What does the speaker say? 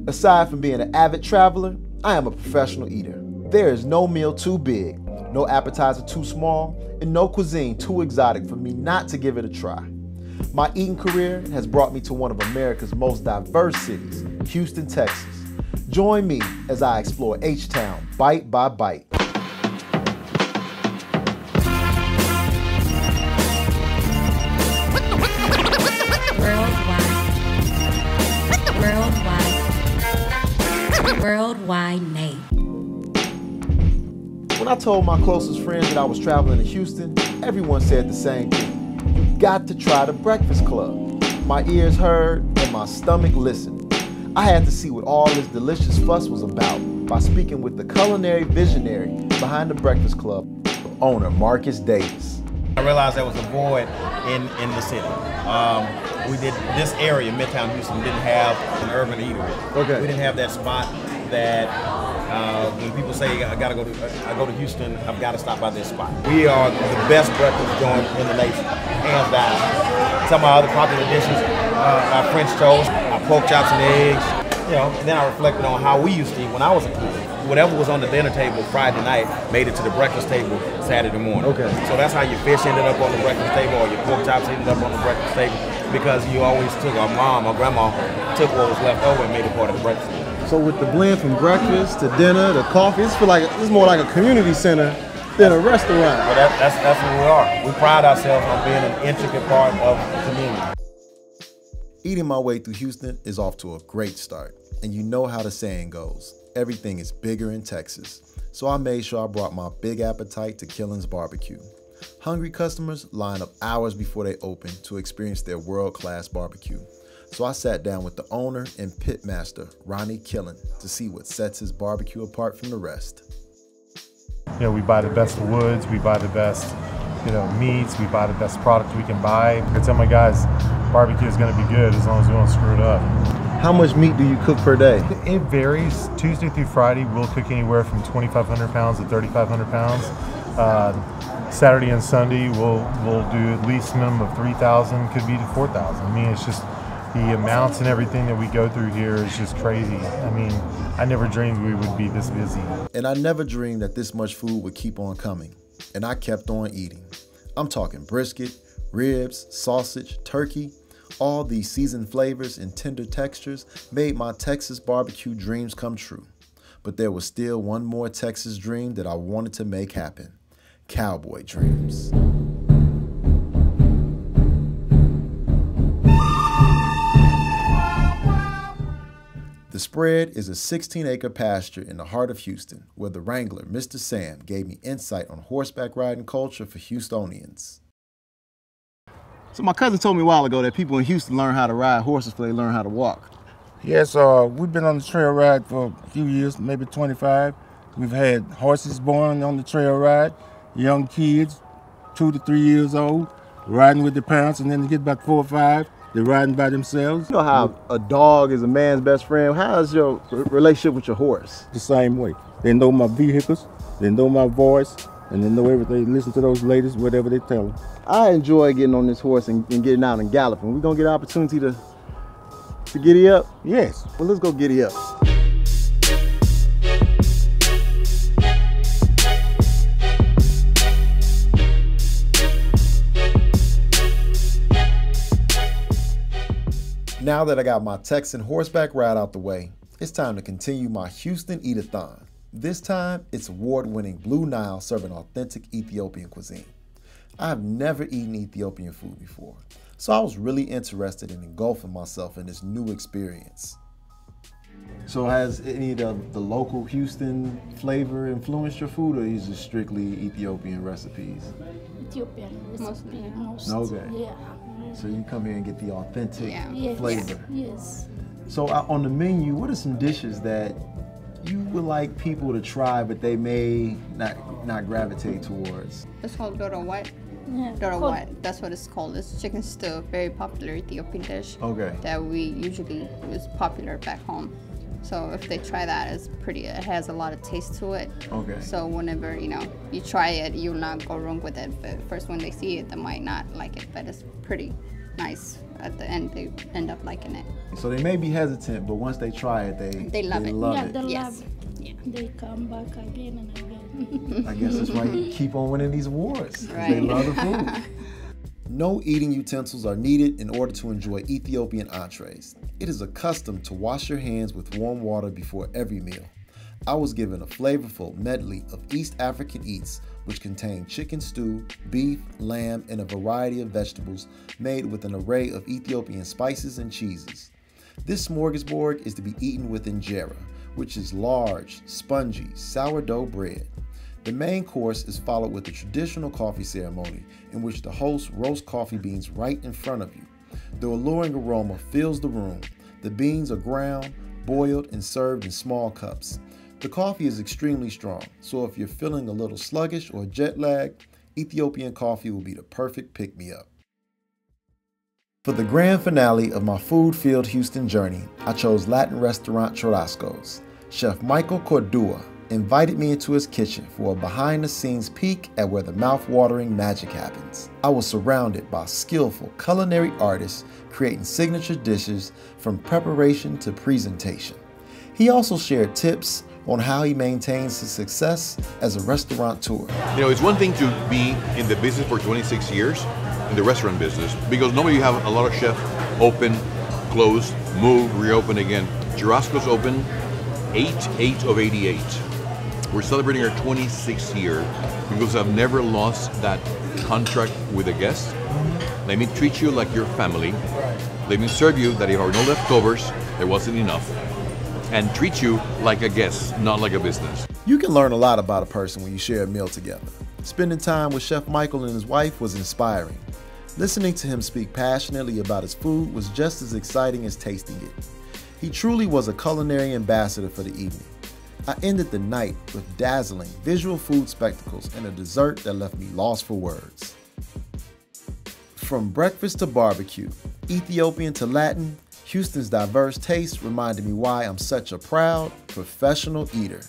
Aside from being an avid traveler, I am a professional eater. There is no meal too big, no appetizer too small, and no cuisine too exotic for me not to give it a try. My eating career has brought me to one of America's most diverse cities, Houston, Texas. Join me as I explore H-Town bite by bite. Worldwide Nate. When I told my closest friends that I was traveling to Houston, everyone said the same thing. You got to try the Breakfast Club. My ears heard and my stomach listened. I had to see what all this delicious fuss was about by speaking with the culinary visionary behind the Breakfast Club, owner Marcus Davis. I realized there was a void in the city. This area, Midtown Houston, didn't have an urban eatery. Okay. We didn't have that spot that when people say I go to Houston, I've got to stop by this spot. We are the best breakfast joint in the nation, hands down. Some of our other popular dishes, our French toast, our pork chops and eggs. You know, and then I reflected on how we used to eat when I was a kid. Whatever was on the dinner table Friday night made it to the breakfast table Saturday morning. Okay. So that's how your fish ended up on the breakfast table, or your pork chops ended up on the breakfast table, because you always took, our mom or grandma took what was left over and made it part of the breakfast table. So with the blend from breakfast to dinner to coffee, it's more like a community center than a restaurant. Well, that's what we are. We pride ourselves on being an intricate part of the community. Eating my way through Houston is off to a great start. And you know how the saying goes, everything is bigger in Texas. So I made sure I brought my big appetite to Killens BBQ. Hungry customers line up hours before they open to experience their world-class barbecue. So I sat down with the owner and pitmaster, Ronnie Killen, to see what sets his barbecue apart from the rest. You know, we buy the best woods, we buy the best, meats, we buy the best product we can buy. I tell my guys, barbecue is going to be good as long as we don't screw it up. How much meat do you cook per day? It varies. Tuesday through Friday, we'll cook anywhere from 2,500 pounds to 3,500 pounds. Saturday and Sunday, we'll do at least a minimum of 3,000, could be to 4,000. I mean, it's just the amounts and everything that we go through here is just crazy. I mean, I never dreamed we would be this busy. And I never dreamed that this much food would keep on coming. And I kept on eating. I'm talking brisket, ribs, sausage, turkey. All these seasoned flavors and tender textures made my Texas barbecue dreams come true. But there was still one more Texas dream that I wanted to make happen. Cowboy dreams. The Spread is a 16-acre pasture in the heart of Houston, where the wrangler, Mr. Sam, gave me insight on horseback riding culture for Houstonians. So my cousin told me a while ago that people in Houston learn how to ride horses before they learn how to walk. Yes, we've been on the trail ride for a few years, maybe 25. We've had horses born on the trail ride, young kids, 2 to 3 years old, riding with their parents, and then they get about 4 or 5, they're riding by themselves. You know how a dog is a man's best friend? How is your relationship with your horse? The same way. They know my vehicles, they know my voice, and they know everything. Listen to those ladies, whatever they tell them. I enjoy getting on this horse and getting out and galloping. We're gonna get an opportunity to giddy up? Yes. Well, let's go giddy up. Now that I got my Texan horseback ride out the way, it's time to continue my Houston Eat-a-thon. This time, it's award-winning Blue Nile serving authentic Ethiopian cuisine. I have never eaten Ethiopian food before, so I was really interested in engulfing myself in this new experience. So has any of the local Houston flavor influenced your food, or is it strictly Ethiopian recipes? Ethiopian recipe, most. Okay. Yeah. So you come here and get the authentic flavor. Yes. So on the menu, what are some dishes that you would like people to try, but they may not gravitate towards? It's called Doro What. Yeah. Doro What, that's what it's called. It's chicken stew, very popular Ethiopian dish. Okay. That we usually is popular back home. So if they try that, it has a lot of taste to it. Okay. So whenever, you try it, you'll not go wrong with it. But first when they see it, they might not like it, but it's pretty nice. At the end, they end up liking it. So they may be hesitant, but once they try it, they love it. Yeah, it. they Yes. love it. Yeah. They come back again and again. I guess that's why you keep on winning these awards. 'Cause They Right. love the food. No eating utensils are needed in order to enjoy Ethiopian entrees. It is a custom to wash your hands with warm water before every meal. I was given a flavorful medley of East African eats, which contain chicken stew, beef, lamb, and a variety of vegetables made with an array of Ethiopian spices and cheeses. This smorgasbord is to be eaten with injera, which is large, spongy, sourdough bread. The main course is followed with a traditional coffee ceremony in which the host roasts coffee beans right in front of you. The alluring aroma fills the room. The beans are ground, boiled, and served in small cups. The coffee is extremely strong, so if you're feeling a little sluggish or jet lagged, Ethiopian coffee will be the perfect pick-me-up. For the grand finale of my food-filled Houston journey, I chose Latin restaurant Churrasco's. Chef Michael Cordua invited me into his kitchen for a behind-the-scenes peek at where the mouth-watering magic happens. I was surrounded by skillful culinary artists creating signature dishes from preparation to presentation. He also shared tips on how he maintains his success as a restaurateur. You know, it's one thing to be in the business for 26 years, in the restaurant business, because normally you have a lot of chefs open, close, move, reopen again. Churrasco's open 8 of 88. We're celebrating our 26th year because I've never lost that contract with a guest. Let me treat you like your family. Let me serve you that if there are no leftovers, there wasn't enough. And treat you like a guest, not like a business. You can learn a lot about a person when you share a meal together. Spending time with Chef Michael and his wife was inspiring. Listening to him speak passionately about his food was just as exciting as tasting it. He truly was a culinary ambassador for the evening. I ended the night with dazzling visual food spectacles and a dessert that left me lost for words. From breakfast to barbecue, Ethiopian to Latin, Houston's diverse tastes reminded me why I'm such a proud professional eater.